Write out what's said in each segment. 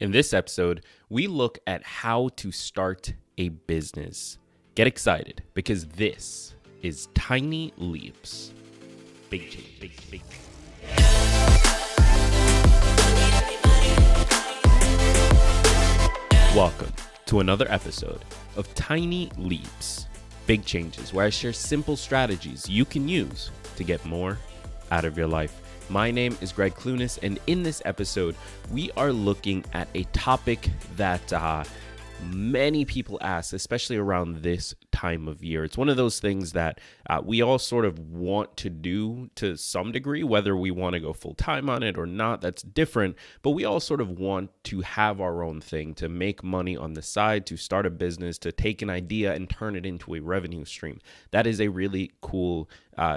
In this episode, we look at how to start a business. Get excited because this is Tiny Leaps. Big change, big. Welcome to another episode of Tiny Leaps, Big Changes, where I share simple strategies you can use to get more out of your life. My name is Greg Clunis, and in this episode, we are looking at a topic that many people ask, especially around this time of year. It's one of those things that we all sort of want to do to some degree, whether we want to go full time on it or not, that's different. But we all sort of want to have our own thing, to make money on the side, to start a business, to take an idea and turn it into a revenue stream. That is a really cool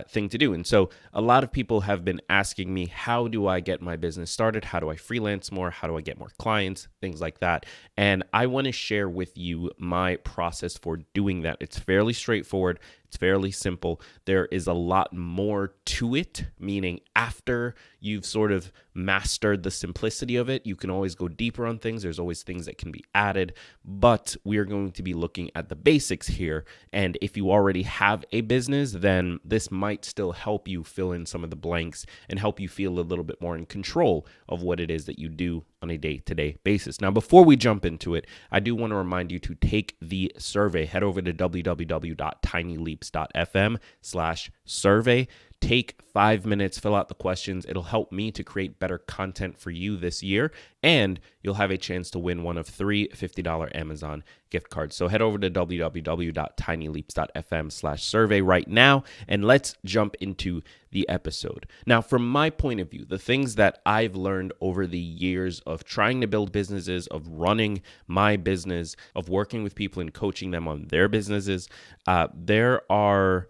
thing to do. And so a lot of people have been asking me, how do I get my business started? How do I freelance more? How do I get more clients? Things like that. And I want to share with you my process for doing that. It's fairly straightforward. It's fairly simple. There is a lot more to it, meaning after you've sort of mastered the simplicity of it, you can always go deeper on things. There's always things that can be added, but we are going to be looking at the basics here. And if you already have a business, then this might still help you fill in some of the blanks and help you feel a little bit more in control of what it is that you do on a day-to-day basis. Now, before we jump into it, I do want to remind you to take the survey. Head over to www.tinyleaps.fm/survey. Take 5 minutes, fill out the questions. It'll help me to create better content for you this year, and you'll have a chance to win one of 3 $50 Amazon gift cards. So head over to www.tinyleaps.fm/survey right now, and let's jump into the episode. Now, from my point of view, the things that I've learned over the years of trying to build businesses, of running my business, of working with people and coaching them on their businesses, there are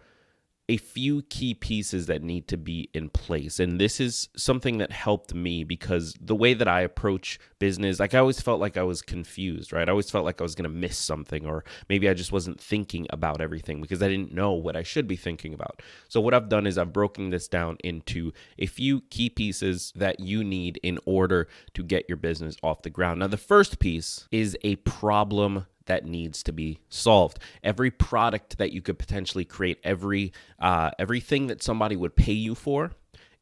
a few key pieces that need to be in place. And this is something that helped me because the way that I approach business, like I always felt like I was confused, right? I always felt like I was going to miss something, or maybe I just wasn't thinking about everything because I didn't know what I should be thinking about. So what I've done is I've broken this down into a few key pieces that you need in order to get your business off the ground. Now, the first piece is a problem that needs to be solved. Every product that you could potentially create, everything that somebody would pay you for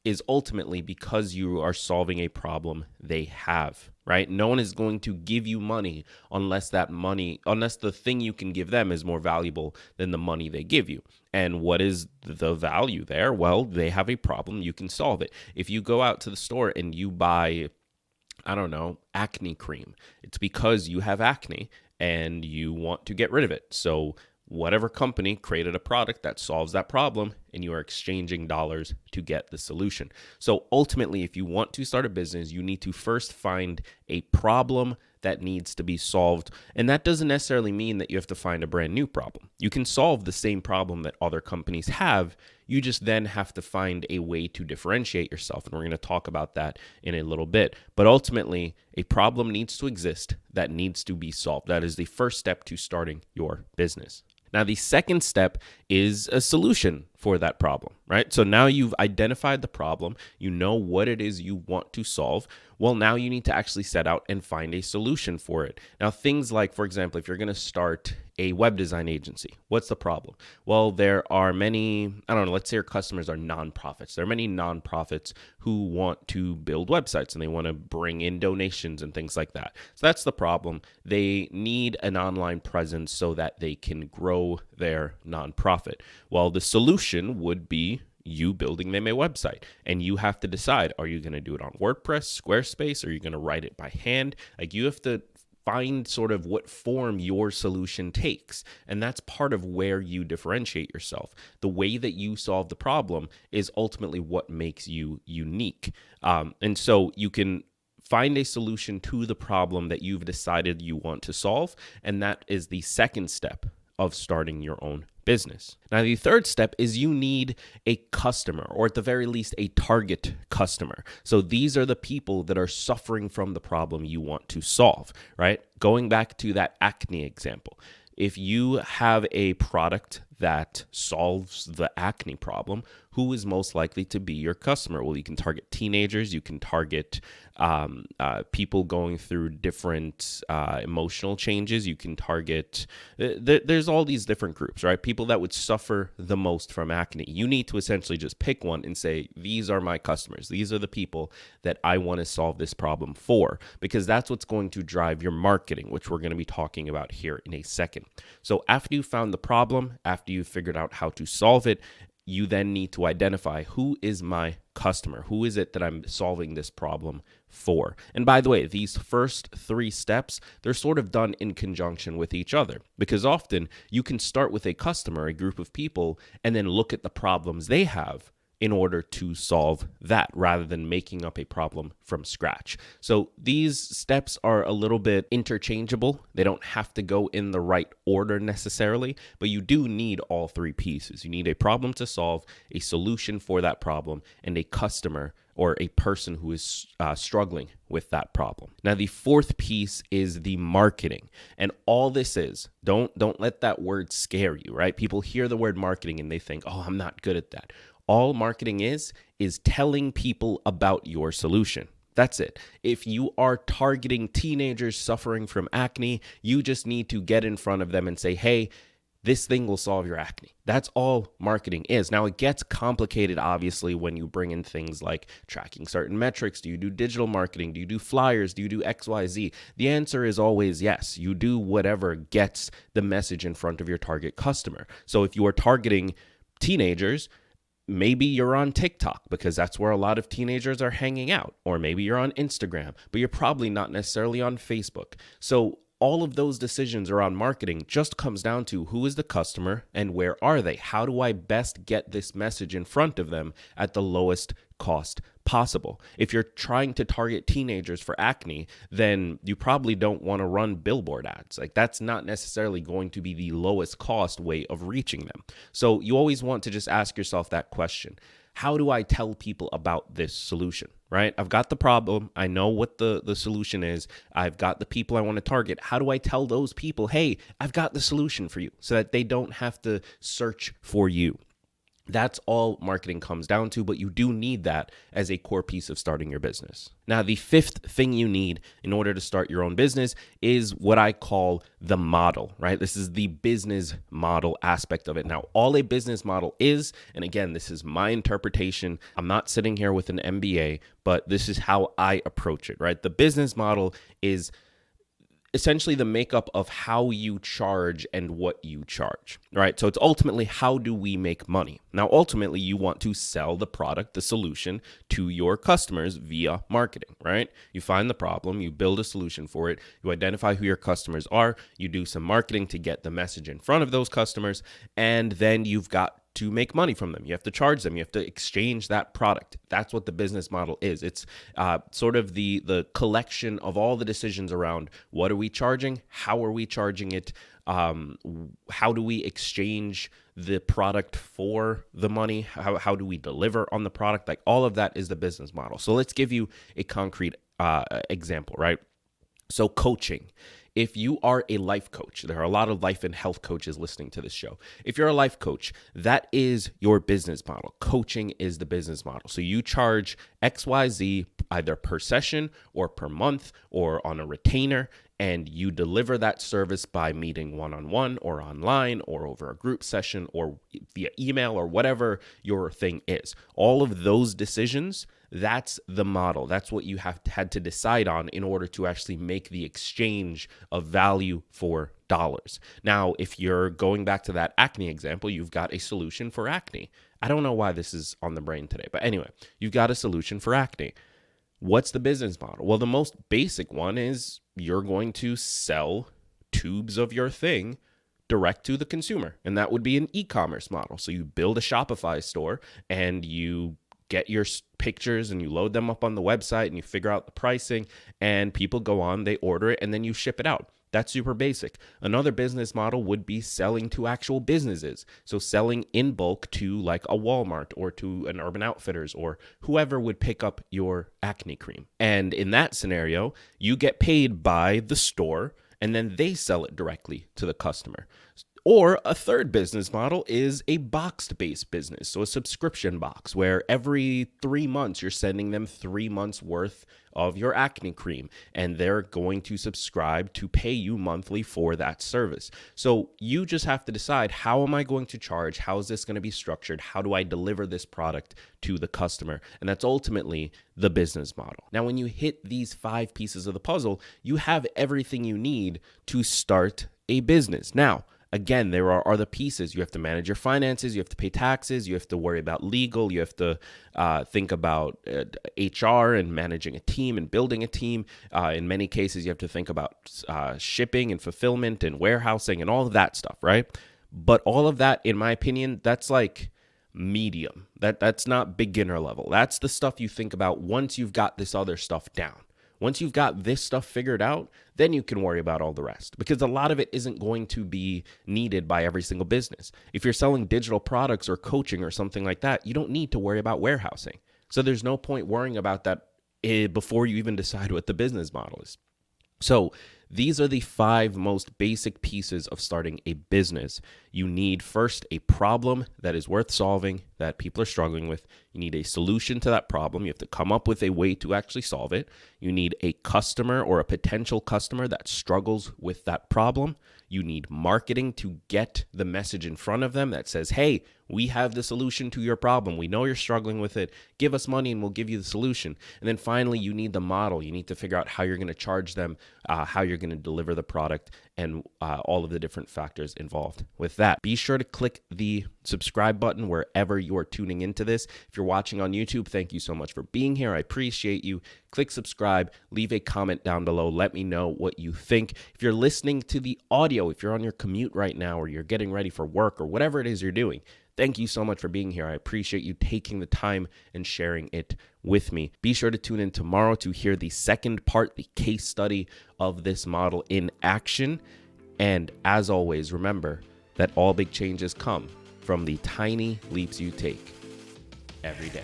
is ultimately because you are solving a problem they have, right? No one is going to give you money unless the thing you can give them is more valuable than the money they give you. And what is the value there? Well, they have a problem, you can solve it. If you go out to the store and you buy, acne cream, it's because you have acne and you want to get rid of it. So whatever company created a product that solves that problem, and you are exchanging dollars to get the solution. So ultimately, if you want to start a business, you need to first find a problem that needs to be solved. And that doesn't necessarily mean that you have to find a brand new problem. You can solve the same problem that other companies have. You just then have to find a way to differentiate yourself. And we're going to talk about that in a little bit. But ultimately, a problem needs to exist that needs to be solved. That is the first step to starting your business. Now, the second step is a solution for that problem, right? So now you've identified the problem, you know what it is you want to solve. Well, now you need to actually set out and find a solution for it. Now, things like, for example, if you're going to start a web design agency, what's the problem? Well, there are many, let's say your customers are nonprofits. There are many nonprofits who want to build websites and they want to bring in donations and things like that. So that's the problem. They need an online presence so that they can grow their nonprofit. Well, the solution would be you building them a website, and you have to decide, are you going to do it on WordPress, Squarespace, or are you going to write it by hand? Like, you have to find sort of what form your solution takes. And that's part of where you differentiate yourself. The way that you solve the problem is ultimately what makes you unique. And so you can find a solution to the problem that you've decided you want to solve. And that is the second step of starting your own business. Now, the third step is you need a customer, or at the very least, a target customer. So these are the people that are suffering from the problem you want to solve, right? Going back to that acne example, if you have a product that solves the acne problem, who is most likely to be your customer? Well, you can target teenagers, you can target people going through different emotional changes, you can target, there's all these different groups, right? People that would suffer the most from acne. You need to essentially just pick one and say, these are my customers. These are the people that I want to solve this problem for, because that's what's going to drive your marketing, which we're going to be talking about here in a second. So after you found the problem, after you figured out how to solve it, you then need to identify, who is my customer? Who is it that I'm solving this problem for? And by the way, these first 3 steps, they're sort of done in conjunction with each other, because often you can start with a customer, a group of people, and then look at the problems they have in order to solve that, rather than making up a problem from scratch. So these steps are a little bit interchangeable. They don't have to go in the right order necessarily, but you do need all 3 pieces. You need a problem to solve, a solution for that problem, and a customer or a person who is struggling with that problem. Now, the 4th piece is the marketing. And all this is, don't let that word scare you, right? People hear the word marketing and they think, oh, I'm not good at that. All marketing is telling people about your solution. That's it. If you are targeting teenagers suffering from acne, you just need to get in front of them and say, hey, this thing will solve your acne. That's all marketing is. Now, it gets complicated, obviously, when you bring in things like tracking certain metrics. Do you do digital marketing? Do you do flyers? Do you do X, Y, Z? The answer is always yes. You do whatever gets the message in front of your target customer. So if you are targeting teenagers, maybe you're on TikTok because that's where a lot of teenagers are hanging out, or maybe you're on Instagram, but you're probably not necessarily on Facebook. So all of those decisions around marketing just comes down to, who is the customer and where are they? How do I best get this message in front of them at the lowest cost possible? If you're trying to target teenagers for acne, then you probably don't want to run billboard ads. Like, that's not necessarily going to be the lowest cost way of reaching them. So you always want to just ask yourself that question. How do I tell people about this solution, right? I've got the problem. I know what the solution is. I've got the people I want to target. How do I tell those people, hey, I've got the solution for you, so that they don't have to search for you? That's all marketing comes down to, but you do need that as a core piece of starting your business. Now, the 5th thing you need in order to start your own business is what I call the model, right? This is the business model aspect of it. Now, all a business model is, and again, this is my interpretation. I'm not sitting here with an MBA, but this is how I approach it, right? The business model is essentially the makeup of how you charge and what you charge, right? So it's ultimately, how do we make money? Now, ultimately, you want to sell the product, the solution, to your customers via marketing, right? You find the problem, you build a solution for it, you identify who your customers are, you do some marketing to get the message in front of those customers, and then you've got to make money from them. You have to charge them. You have to exchange that product. That's what the business model is. It's sort of the collection of all the decisions around, what are we charging? How are we charging it? How do we exchange the product for the money? How do we deliver on the product? Like, all of that is the business model. So let's give you a concrete example, right? So coaching. If you are a life coach, there are a lot of life and health coaches listening to this show. If you're a life coach, that is your business model. Coaching is the business model. So you charge XYZ either per session or per month or on a retainer, and you deliver that service by meeting one-on-one or online or over a group session or via email or whatever your thing is. All of those decisions, that's the model. That's what you had to decide on in order to actually make the exchange of value for dollars. Now, if you're going back to that acne example, you've got a solution for acne. I don't know why this is on the brain today, but anyway, you've got a solution for acne. What's the business model? Well, the most basic one is you're going to sell tubes of your thing direct to the consumer, and that would be an e-commerce model. So you build a Shopify store and you get your pictures and you load them up on the website and you figure out the pricing, and people go on, they order it, and then you ship it out. That's super basic. Another business model would be selling to actual businesses. So selling in bulk to like a Walmart or to an Urban Outfitters or whoever would pick up your acne cream. And in that scenario, you get paid by the store and then they sell it directly to the customer. Or a third business model is a boxed-based business, so a subscription box where every 3 months you're sending them 3 months worth of your acne cream, and they're going to subscribe to pay you monthly for that service. So you just have to decide, how am I going to charge? How is this going to be structured? How do I deliver this product to the customer? And that's ultimately the business model. Now, when you hit these 5 pieces of the puzzle, you have everything you need to start a business. Now, again, there are other pieces. You have to manage your finances. You have to pay taxes. You have to worry about legal. You have to think about HR and managing a team and building a team. In many cases, you have to think about shipping and fulfillment and warehousing and all of that stuff, right? But all of that, in my opinion, that's like medium. That's not beginner level. That's the stuff you think about once you've got this other stuff down. Once you've got this stuff figured out, then you can worry about all the rest, because a lot of it isn't going to be needed by every single business. If you're selling digital products or coaching or something like that, you don't need to worry about warehousing. So there's no point worrying about that before you even decide what the business model is. So these are the 5 most basic pieces of starting a business. You need first a problem that is worth solving, that people are struggling with. You need a solution to that problem. You have to come up with a way to actually solve it. You need a customer or a potential customer that struggles with that problem. You need marketing to get the message in front of them that says, hey, we have the solution to your problem. We know you're struggling with it. Give us money and we'll give you the solution. And then finally, you need the model. You need to figure out how you're going to charge them, how you're going to deliver the product, and all of the different factors involved with that. Be sure to click the subscribe button wherever you are tuning into this. If you're watching on YouTube, thank you so much for being here. I appreciate you. Click subscribe, leave a comment down below. Let me know what you think. If you're listening to the audio, if you're on your commute right now, or you're getting ready for work, or whatever it is you're doing, thank you so much for being here. I appreciate you taking the time and sharing it with me. Be sure to tune in tomorrow to hear the second part, the case study of this model in action. And as always, remember that all big changes come from the tiny leaps you take every day.